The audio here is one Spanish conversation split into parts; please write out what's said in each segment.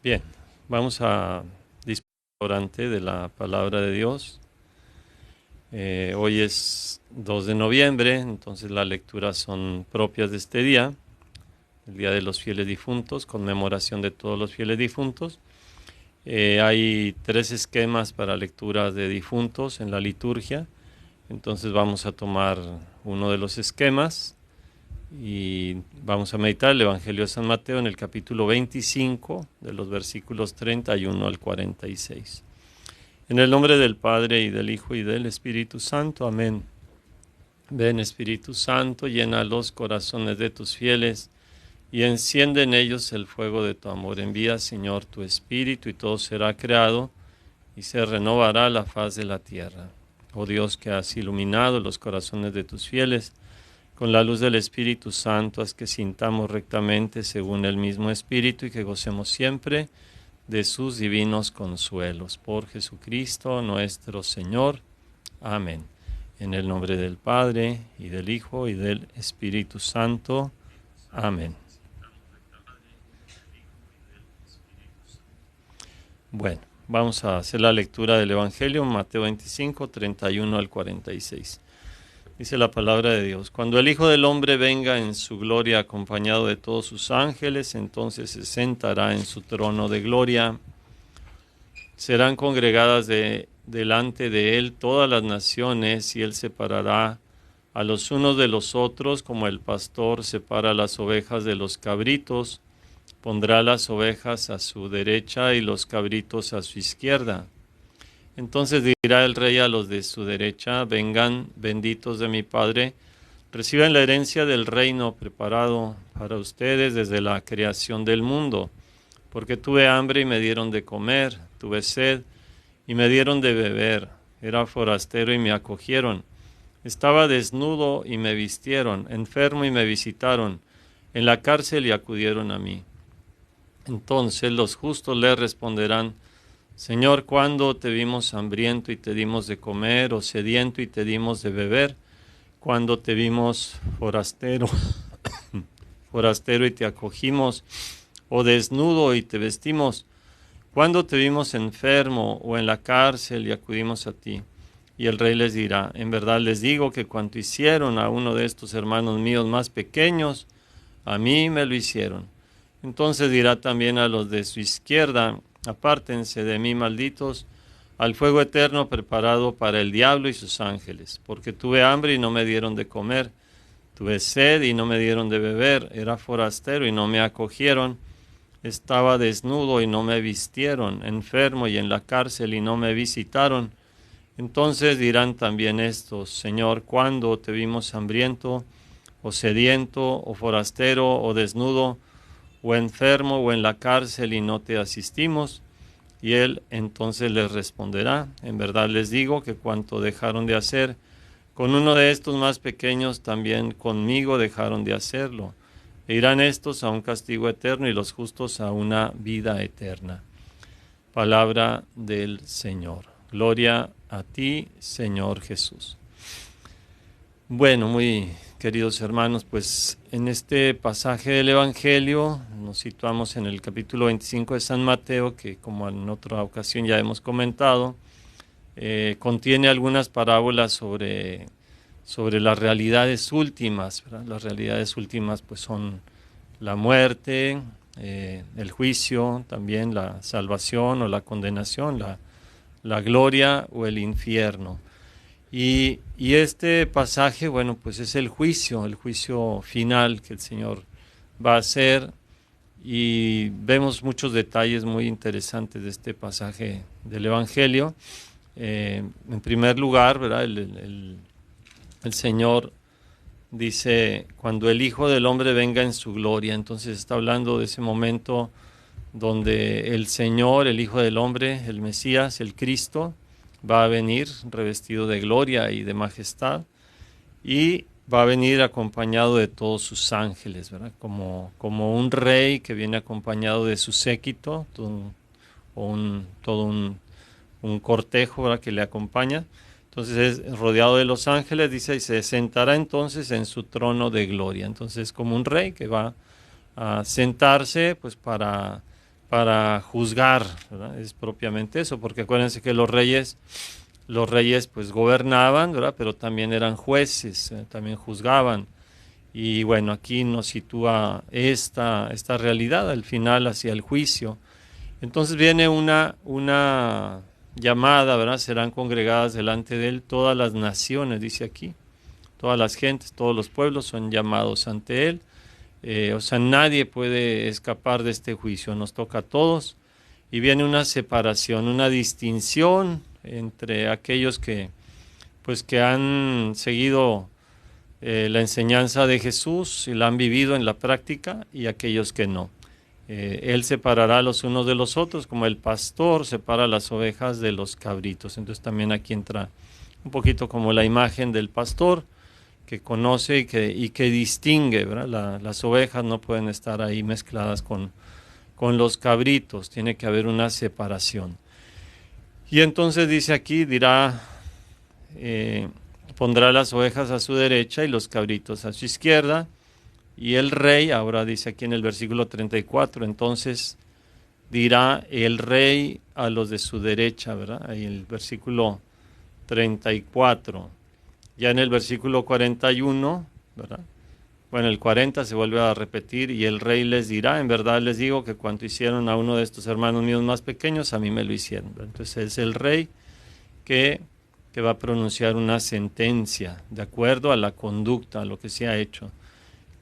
Bien, vamos a disponer orante de la palabra de Dios. Hoy es 2 de noviembre, entonces las lecturas son propias de este día, el Día de los Fieles Difuntos, conmemoración de todos los fieles difuntos. Hay 3 esquemas para lecturas de difuntos en la liturgia, entonces vamos a tomar uno de los esquemas y vamos a meditar el Evangelio de San Mateo en el capítulo 25, de los versículos 31 al 46. En el nombre del Padre, y del Hijo, y del Espíritu Santo. Amén. Ven, Espíritu Santo, llena los corazones de tus fieles, y enciende en ellos el fuego de tu amor. Envía, Señor, tu Espíritu, y todo será creado, y se renovará la faz de la tierra. Oh Dios, que has iluminado los corazones de tus fieles, con la luz del Espíritu Santo, haz que sintamos rectamente según el mismo Espíritu y que gocemos siempre de sus divinos consuelos. Por Jesucristo nuestro Señor. Amén. En el nombre del Padre, y del Hijo, y del Espíritu Santo. Amén. Bueno, vamos a hacer la lectura del Evangelio, Mateo 25, 31 al 46. Dice la palabra de Dios: Cuando el Hijo del Hombre venga en su gloria acompañado de todos sus ángeles, entonces se sentará en su trono de gloria. Serán congregadas delante de él todas las naciones, y él separará a los unos de los otros, como el pastor separa las ovejas de los cabritos. Pondrá las ovejas a su derecha y los cabritos a su izquierda. Entonces dirá el rey a los de su derecha: vengan, benditos de mi Padre, reciban la herencia del reino preparado para ustedes desde la creación del mundo. Porque tuve hambre y me dieron de comer, tuve sed y me dieron de beber, era forastero y me acogieron, estaba desnudo y me vistieron, enfermo y me visitaron, en la cárcel y acudieron a mí. Entonces los justos le responderán: Señor, ¿cuándo te vimos hambriento y te dimos de comer, o sediento y te dimos de beber? ¿Cuándo te vimos forastero y te acogimos, o desnudo y te vestimos? ¿Cuándo te vimos enfermo o en la cárcel y acudimos a ti? Y el rey les dirá: en verdad les digo que cuanto hicieron a uno de estos hermanos míos más pequeños, a mí me lo hicieron. Entonces dirá también a los de su izquierda: apártense de mí, malditos, al fuego eterno preparado para el diablo y sus ángeles, porque tuve hambre y no me dieron de comer, tuve sed y no me dieron de beber, era forastero y no me acogieron, estaba desnudo y no me vistieron, enfermo y en la cárcel y no me visitaron. Entonces dirán también estos: Señor, ¿cuándo te vimos hambriento, o sediento, o forastero, o desnudo, o enfermo, o en la cárcel y no te asistimos? Y él entonces les responderá: en verdad les digo que cuanto dejaron de hacer con uno de estos más pequeños, también conmigo dejaron de hacerlo. E irán estos a un castigo eterno y los justos a una vida eterna. Palabra del Señor. Gloria a ti, Señor Jesús. Bueno, muy queridos hermanos, pues en este pasaje del Evangelio nos situamos en el capítulo 25 de San Mateo, que como en otra ocasión ya hemos comentado, contiene algunas parábolas sobre las realidades últimas, ¿verdad? Las realidades últimas pues son la muerte, el juicio, también la salvación o la condenación, la gloria o el infierno. Y este pasaje, bueno, pues es el juicio final que el Señor va a hacer, y vemos muchos detalles muy interesantes de este pasaje del Evangelio. En primer lugar, ¿verdad? El Señor dice: cuando el Hijo del Hombre venga en su gloria. Entonces está hablando de ese momento donde el Señor, el Hijo del Hombre, el Mesías, el Cristo, va a venir revestido de gloria y de majestad, y va a venir acompañado de todos sus ángeles, ¿verdad? Como un rey que viene acompañado de su séquito, todo un cortejo, ¿verdad?, que le acompaña. Entonces es rodeado de los ángeles, dice, y se sentará entonces en su trono de gloria. Entonces como un rey que va a sentarse pues para para juzgar, ¿verdad? Es propiamente eso, porque acuérdense que los reyes pues gobernaban, ¿verdad? Pero también eran jueces, también juzgaban. Y bueno, aquí nos sitúa esta realidad al final hacia el juicio. Entonces viene una llamada, ¿verdad? Serán congregadas delante de él todas las naciones, dice aquí. Todas las gentes, todos los pueblos son llamados ante él. O sea, nadie puede escapar de este juicio, nos toca a todos. Y viene una separación, una distinción entre aquellos que han seguido la enseñanza de Jesús y la han vivido en la práctica y aquellos que no. Él separará los unos de los otros, como el pastor separa las ovejas de los cabritos. Entonces también aquí entra un poquito como la imagen del pastor que conoce y que distingue, ¿verdad? Las ovejas no pueden estar ahí mezcladas con los cabritos, tiene que haber una separación. Y entonces dice aquí, pondrá las ovejas a su derecha y los cabritos a su izquierda. Y el rey, ahora dice aquí en el versículo 34, entonces dirá el rey a los de su derecha, ¿verdad? Ahí el versículo 34. Ya en el versículo 41, ¿verdad? Bueno, el 40 se vuelve a repetir y el rey les dirá, en verdad les digo que cuanto hicieron a uno de estos hermanos míos más pequeños, a mí me lo hicieron. Entonces es el rey que va a pronunciar una sentencia de acuerdo a la conducta, a lo que se ha hecho.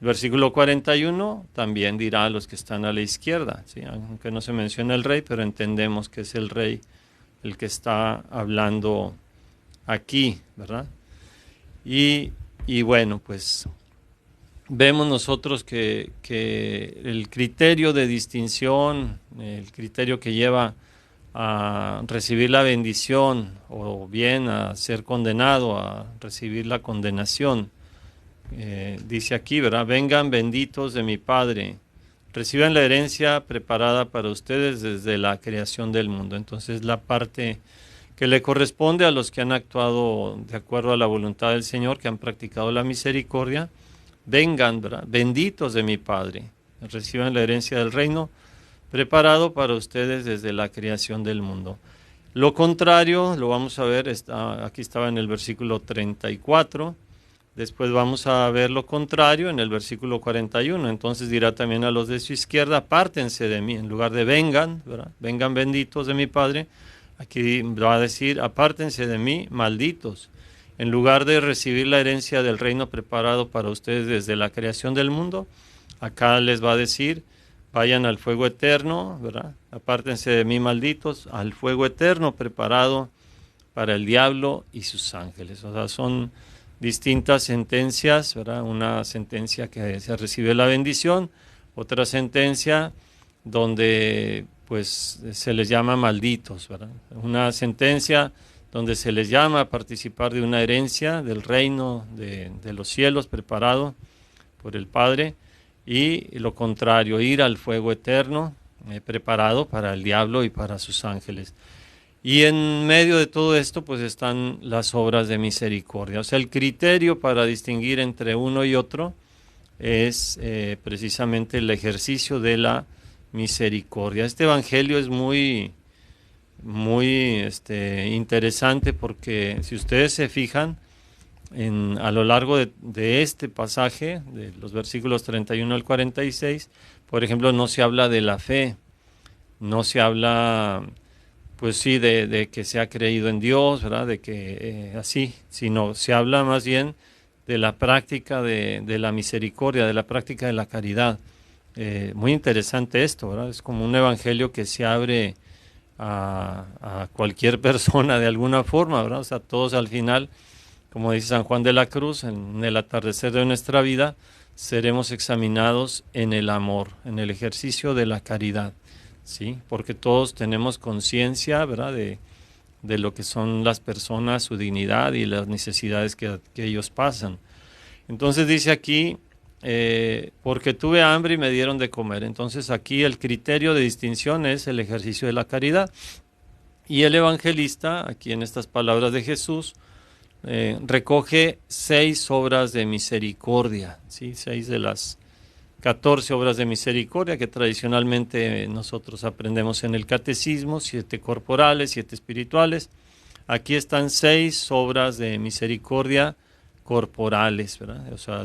El versículo 41 también dirá a los que están a la izquierda, ¿sí? Aunque no se menciona el rey, pero entendemos que es el rey el que está hablando aquí, ¿verdad? Y bueno, pues vemos nosotros que el criterio de distinción, el criterio que lleva a recibir la bendición o bien a ser condenado, a recibir la condenación, dice aquí, ¿verdad? Vengan benditos de mi Padre, reciban la herencia preparada para ustedes desde la creación del mundo. Entonces la parte que le corresponde a los que han actuado de acuerdo a la voluntad del Señor, que han practicado la misericordia, vengan, ¿verdad? Benditos de mi Padre, reciban la herencia del reino preparado para ustedes desde la creación del mundo. Lo contrario, lo vamos a ver, aquí estaba en el versículo 34, después vamos a ver lo contrario en el versículo 41, entonces dirá también a los de su izquierda, apártense de mí, en lugar de vengan, ¿verdad? Vengan benditos de mi Padre, aquí va a decir, apártense de mí, malditos. En lugar de recibir la herencia del reino preparado para ustedes desde la creación del mundo, acá les va a decir, vayan al fuego eterno, ¿verdad? Apártense de mí, malditos, al fuego eterno preparado para el diablo y sus ángeles. O sea, son distintas sentencias, ¿verdad? Una sentencia que se recibe la bendición, otra sentencia donde pues se les llama malditos, ¿verdad? Una sentencia donde se les llama a participar de una herencia del reino de los cielos preparado por el Padre, y lo contrario, ir al fuego eterno preparado para el diablo y para sus ángeles. Y en medio de todo esto pues están las obras de misericordia. O sea, el criterio para distinguir entre uno y otro es precisamente el ejercicio de la misericordia. Este evangelio es muy interesante porque si ustedes se fijan a lo largo de este pasaje, de los versículos 31 al 46, por ejemplo, no se habla de la fe, no se habla, pues sí, de que se ha creído en Dios, ¿verdad? De que así, sino se habla más bien de la práctica de la misericordia, de la práctica de la caridad. Muy interesante esto, ¿verdad? Es como un evangelio que se abre a cualquier persona de alguna forma, ¿verdad? O sea, todos al final, como dice San Juan de la Cruz, en el atardecer de nuestra vida, seremos examinados en el amor, en el ejercicio de la caridad, ¿sí? Porque todos tenemos conciencia, ¿verdad?, de lo que son las personas, su dignidad y las necesidades que ellos pasan. Entonces dice aquí, porque tuve hambre y me dieron de comer. Entonces aquí el criterio de distinción es el ejercicio de la caridad. Y el evangelista, aquí en estas palabras de Jesús, recoge 6 obras de misericordia, ¿sí? 6 de las 14 obras de misericordia que tradicionalmente nosotros aprendemos en el catecismo, 7 corporales, 7 espirituales. Aquí están 6 obras de misericordia corporales, ¿verdad? O sea,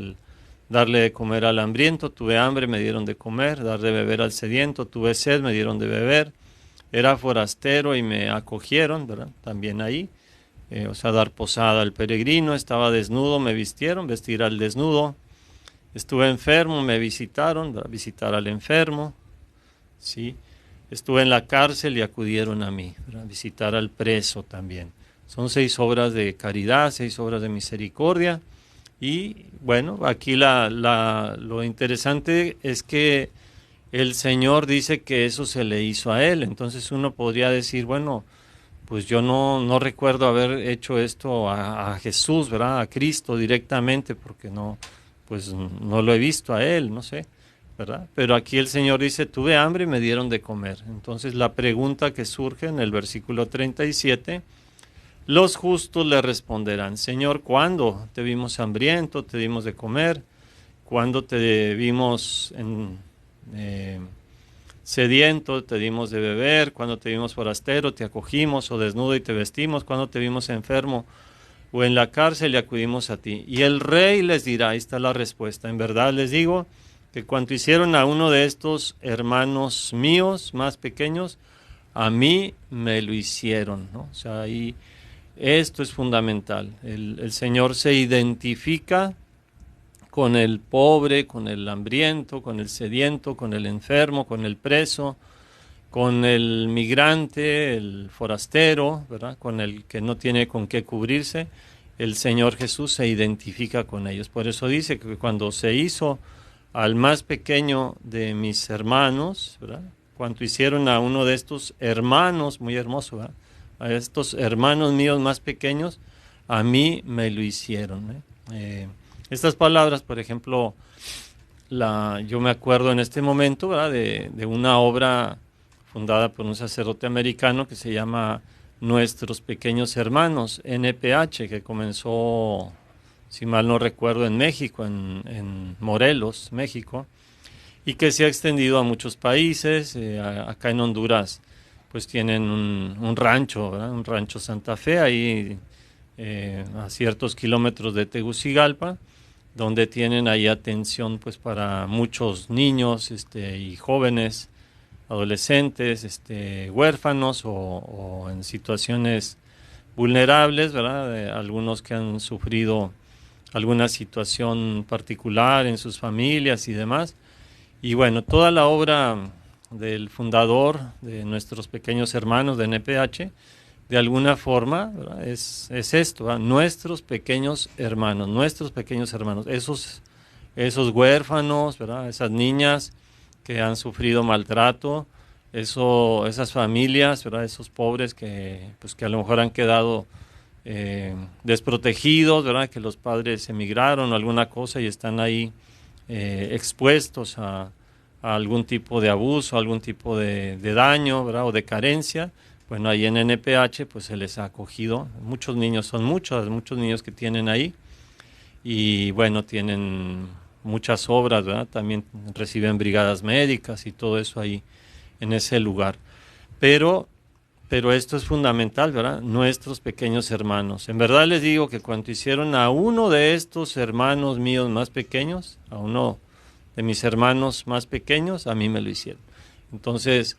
darle de comer al hambriento, tuve hambre, me dieron de comer; dar de beber al sediento, tuve sed, me dieron de beber; era forastero y me acogieron, ¿verdad? También ahí. O sea, dar posada al peregrino; estaba desnudo, me vistieron; vestir al desnudo; estuve enfermo, me visitaron, ¿verdad? Visitar al enfermo, ¿sí? Estuve en la cárcel y acudieron a mí, ¿verdad? Visitar al preso también. Son 6 obras de caridad, 6 obras de misericordia. Y bueno, aquí lo interesante es que el Señor dice que eso se le hizo a Él. Entonces uno podría decir, bueno, pues yo no recuerdo haber hecho esto a Jesús, ¿verdad? A Cristo directamente, porque pues no lo he visto a Él, no sé, ¿verdad? Pero aquí el Señor dice, tuve hambre y me dieron de comer. Entonces la pregunta que surge en el versículo 37, los justos le responderán, Señor, ¿cuándo te vimos hambriento, te dimos de comer? ¿Cuándo te vimos sediento, te dimos de beber? ¿Cuándo te vimos forastero, te acogimos? ¿O desnudo y te vestimos? ¿Cuándo te vimos enfermo o en la cárcel y acudimos a ti? Y el rey les dirá, ahí está la respuesta, en verdad les digo que cuanto hicieron a uno de estos hermanos míos más pequeños, a mí me lo hicieron, ¿no? O sea, ahí esto es fundamental. El Señor se identifica con el pobre, con el hambriento, con el sediento, con el enfermo, con el preso, con el migrante, el forastero, ¿verdad? Con el que no tiene con qué cubrirse. El Señor Jesús se identifica con ellos. Por eso dice que cuando se hizo al más pequeño de mis hermanos, ¿verdad? Cuando hicieron a uno de estos hermanos, muy hermoso, ¿verdad? A estos hermanos míos más pequeños, a mí me lo hicieron. Estas palabras, por ejemplo, yo me acuerdo en este momento, ¿verdad? de una obra fundada por un sacerdote americano que se llama Nuestros Pequeños Hermanos, NPH, que comenzó, si mal no recuerdo, en México, en Morelos, México, y que se ha extendido a muchos países. Acá en Honduras pues tienen un rancho, ¿verdad? Un rancho Santa Fe, ahí a ciertos kilómetros de Tegucigalpa, donde tienen ahí atención pues para muchos niños y jóvenes, adolescentes, huérfanos o en situaciones vulnerables, ¿verdad? Algunos que han sufrido alguna situación particular en sus familias y demás. Y bueno, toda la obra del fundador de Nuestros Pequeños Hermanos de NPH, de alguna forma, ¿verdad? Es esto, ¿verdad? Nuestros pequeños hermanos, esos huérfanos, ¿verdad? Esas niñas que han sufrido maltrato, esas familias, ¿verdad? Esos pobres que a lo mejor han quedado desprotegidos, ¿verdad? Que los padres emigraron o alguna cosa y están ahí expuestos a algún tipo de abuso, algún tipo de daño, ¿verdad? O de carencia. Bueno, ahí en NPH pues se les ha acogido. Muchos niños, son muchos niños que tienen ahí. Y bueno, tienen muchas obras, ¿verdad? También reciben brigadas médicas y todo eso ahí en ese lugar. Pero esto es fundamental, ¿verdad? Nuestros pequeños hermanos. En verdad les digo que cuando hicieron a uno de estos hermanos míos más pequeños, a uno de mis hermanos más pequeños, a mí me lo hicieron. Entonces,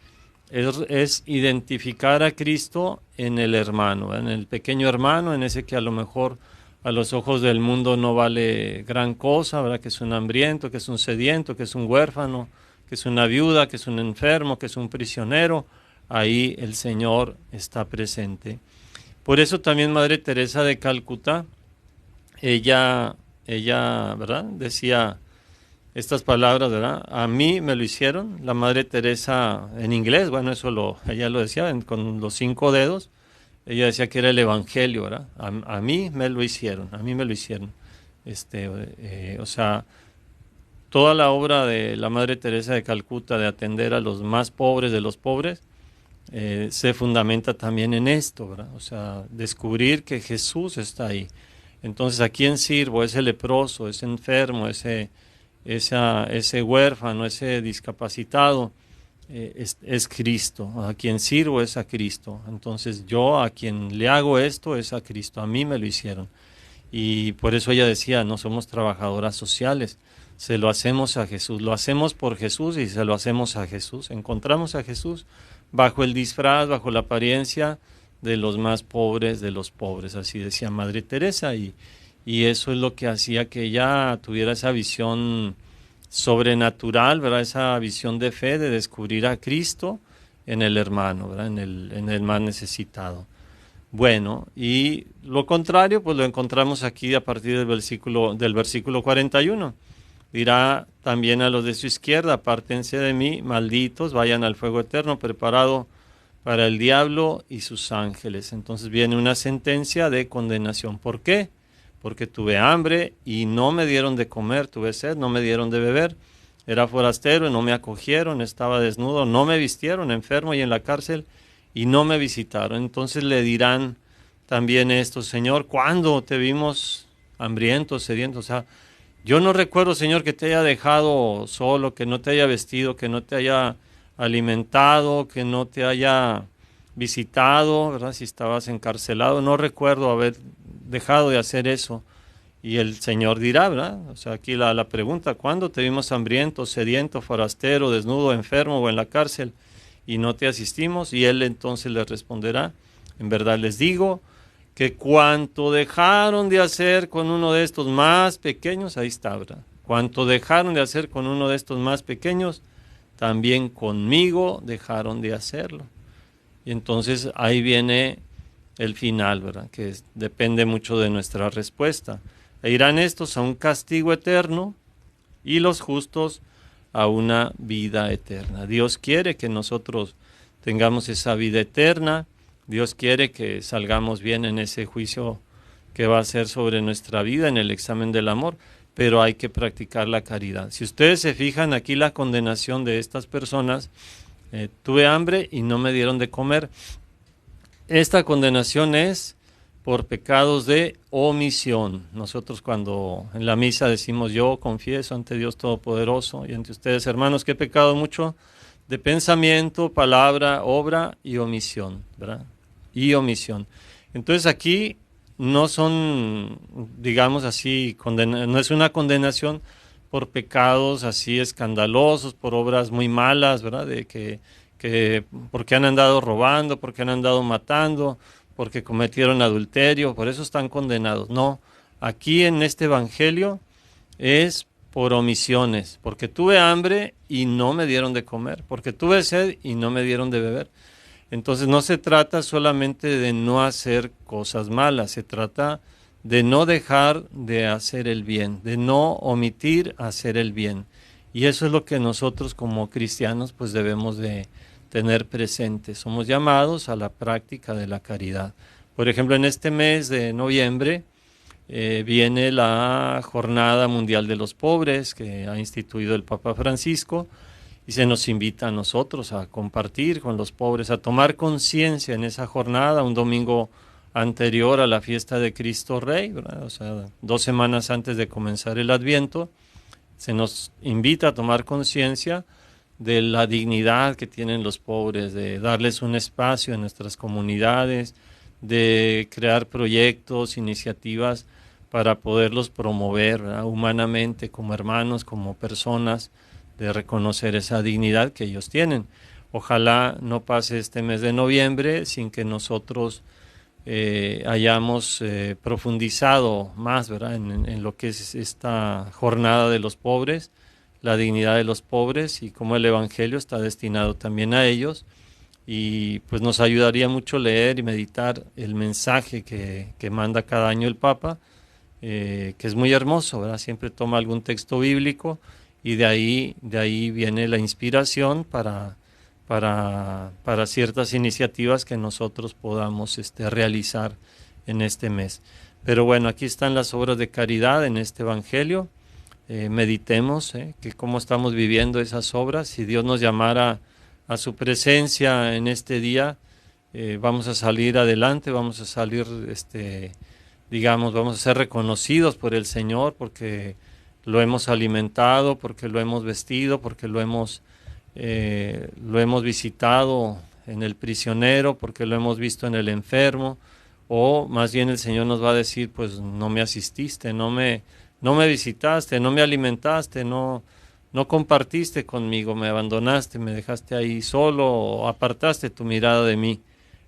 es identificar a Cristo en el hermano, ¿verdad? En el pequeño hermano, en ese que a lo mejor a los ojos del mundo no vale gran cosa, ¿verdad? Que es un hambriento, que es un sediento, que es un huérfano, que es una viuda, que es un enfermo, que es un prisionero. Ahí el Señor está presente. Por eso también Madre Teresa de Calcuta, ella, ¿verdad? Decía estas palabras, ¿verdad? A mí me lo hicieron. La Madre Teresa en inglés, bueno, ella lo decía con los 5 dedos. Ella decía que era el Evangelio, ¿verdad? A mí me lo hicieron, a mí me lo hicieron. O sea, toda la obra de la Madre Teresa de Calcuta de atender a los más pobres de los pobres se fundamenta también en esto, ¿verdad? O sea, descubrir que Jesús está ahí. Entonces, ¿a quién sirvo? Ese leproso, ese enfermo, ese ese huérfano, ese discapacitado, es Cristo. A quien sirvo es a Cristo. Entonces yo a quien le hago esto es a Cristo. A mí me lo hicieron. Y por eso ella decía, no somos trabajadoras sociales, se lo hacemos a Jesús, lo hacemos por Jesús y se lo hacemos a Jesús. Encontramos a Jesús bajo el disfraz, bajo la apariencia de los más pobres de los pobres, así decía Madre Teresa, y eso es lo que hacía que ella tuviera esa visión sobrenatural, ¿verdad? Esa visión de fe, de descubrir a Cristo en el hermano, ¿verdad? En el más necesitado. Bueno, y lo contrario, pues lo encontramos aquí a partir del versículo 41. Dirá también a los de su izquierda, apártense de mí, malditos, vayan al fuego eterno preparado para el diablo y sus ángeles. Entonces viene una sentencia de condenación. ¿Por qué? Porque tuve hambre y no me dieron de comer, tuve sed, no me dieron de beber, era forastero y no me acogieron, estaba desnudo, no me vistieron, enfermo y en la cárcel y no me visitaron. Entonces le dirán también esto, Señor, ¿cuándo te vimos hambriento, sediento? O sea, yo no recuerdo, Señor, que te haya dejado solo, que no te haya vestido, que no te haya alimentado, que no te haya visitado, ¿verdad? Si estabas encarcelado, no recuerdo haber dejado de hacer eso. Y el Señor dirá, ¿verdad? O sea, aquí la pregunta, ¿cuándo te vimos hambriento, sediento, forastero, desnudo, enfermo o en la cárcel y no te asistimos? Y Él entonces les responderá, en verdad les digo, que cuanto dejaron de hacer con uno de estos más pequeños, ahí está, ¿verdad? Cuanto dejaron de hacer con uno de estos más pequeños, también conmigo dejaron de hacerlo. Y entonces ahí viene el final, ¿verdad? Que depende mucho de nuestra respuesta. E irán estos a un castigo eterno y los justos a una vida eterna. Dios quiere que nosotros tengamos esa vida eterna. Dios quiere que salgamos bien en ese juicio que va a ser sobre nuestra vida, en el examen del amor, pero hay que practicar la caridad. Si ustedes se fijan aquí la condenación de estas personas, tuve hambre y no me dieron de comer. Esta condenación es por pecados de omisión. Nosotros cuando en la misa decimos yo confieso ante Dios Todopoderoso y ante ustedes, hermanos, que he pecado mucho de pensamiento, palabra, obra y omisión, ¿verdad? Y omisión. Entonces aquí no son, digamos así, no es una condenación por pecados así escandalosos, por obras muy malas, ¿verdad? De que porque han andado robando, porque han andado matando, porque cometieron adulterio, por eso están condenados. No, aquí en este evangelio es por omisiones, porque tuve hambre y no me dieron de comer, porque tuve sed y no me dieron de beber. Entonces no se trata solamente de no hacer cosas malas, se trata de no dejar de hacer el bien, de no omitir hacer el bien. Y eso es lo que nosotros como cristianos pues debemos de tener presente. Somos llamados a la práctica de la caridad. Por ejemplo, en este mes de noviembre viene la Jornada Mundial de los Pobres que ha instituido el Papa Francisco y se nos invita a nosotros a compartir con los pobres, a tomar conciencia en esa jornada, un domingo anterior a la fiesta de Cristo Rey, ¿verdad? O sea, 2 semanas antes de comenzar el Adviento, se nos invita a tomar conciencia de la dignidad que tienen los pobres, de darles un espacio en nuestras comunidades, de crear proyectos, iniciativas para poderlos promover, ¿verdad? Humanamente, como hermanos, como personas, de reconocer esa dignidad que ellos tienen. Ojalá no pase este mes de noviembre sin que nosotros hayamos profundizado más, ¿verdad? En lo que es esta jornada de los pobres, la dignidad de los pobres y cómo el Evangelio está destinado también a ellos. Y pues nos ayudaría mucho leer y meditar el mensaje que manda cada año el Papa, que es muy hermoso, ¿verdad? Siempre toma algún texto bíblico y de ahí viene la inspiración para ciertas iniciativas que nosotros podamos realizar en este mes. Pero bueno, aquí están las obras de caridad en este Evangelio. Meditemos que cómo estamos viviendo esas obras. Si Dios nos llamara a su presencia en este día, vamos a salir adelante, vamos a salir, digamos, vamos a ser reconocidos por el Señor porque lo hemos alimentado, porque lo hemos vestido, porque lo hemos visitado en el prisionero, porque lo hemos visto en el enfermo, o más bien el Señor nos va a decir, pues no me asististe, no me visitaste, no me alimentaste, no compartiste conmigo, me abandonaste, me dejaste ahí solo o apartaste tu mirada de mí.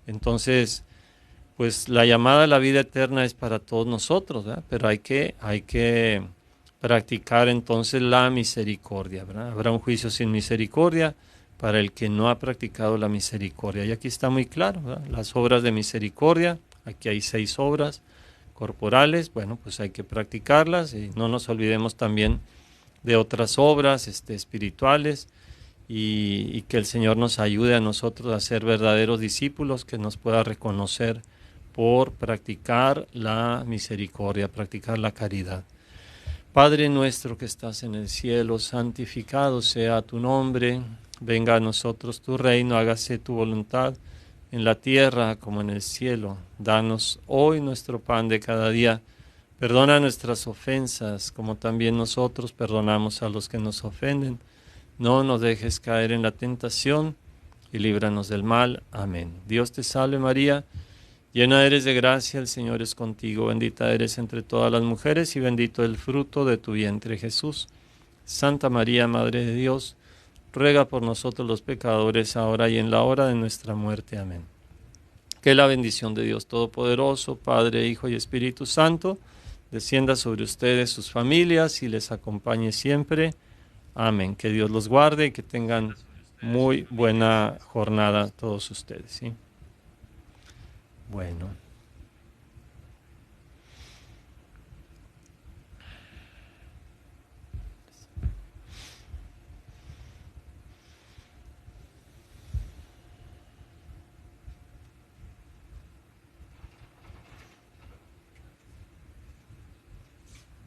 Entonces, pues la llamada a la vida eterna es para todos nosotros, ¿verdad? Pero hay que practicar entonces la misericordia, ¿verdad? Habrá un juicio sin misericordia para el que no ha practicado la misericordia. Y aquí está muy claro, ¿verdad? Las obras de misericordia, aquí hay 6 obras corporales, bueno, pues hay que practicarlas y no nos olvidemos también de otras obras espirituales y que el Señor nos ayude a nosotros a ser verdaderos discípulos, que nos pueda reconocer por practicar la misericordia, practicar la caridad. Padre nuestro que estás en el cielo, santificado sea tu nombre, venga a nosotros tu reino, hágase tu voluntad en la tierra como en el cielo. Danos hoy nuestro pan de cada día. Perdona nuestras ofensas, como también nosotros perdonamos a los que nos ofenden. No nos dejes caer en la tentación y líbranos del mal. Amén. Dios te salve María, llena eres de gracia, el Señor es contigo. Bendita eres entre todas las mujeres y bendito el fruto de tu vientre Jesús. Santa María, Madre de Dios, ruega por nosotros los pecadores, ahora y en la hora de nuestra muerte. Amén. Que la bendición de Dios Todopoderoso, Padre, Hijo y Espíritu Santo, descienda sobre ustedes, sus familias, y les acompañe siempre. Amén. Que Dios los guarde y que tengan muy buena jornada todos ustedes, ¿sí? Bueno.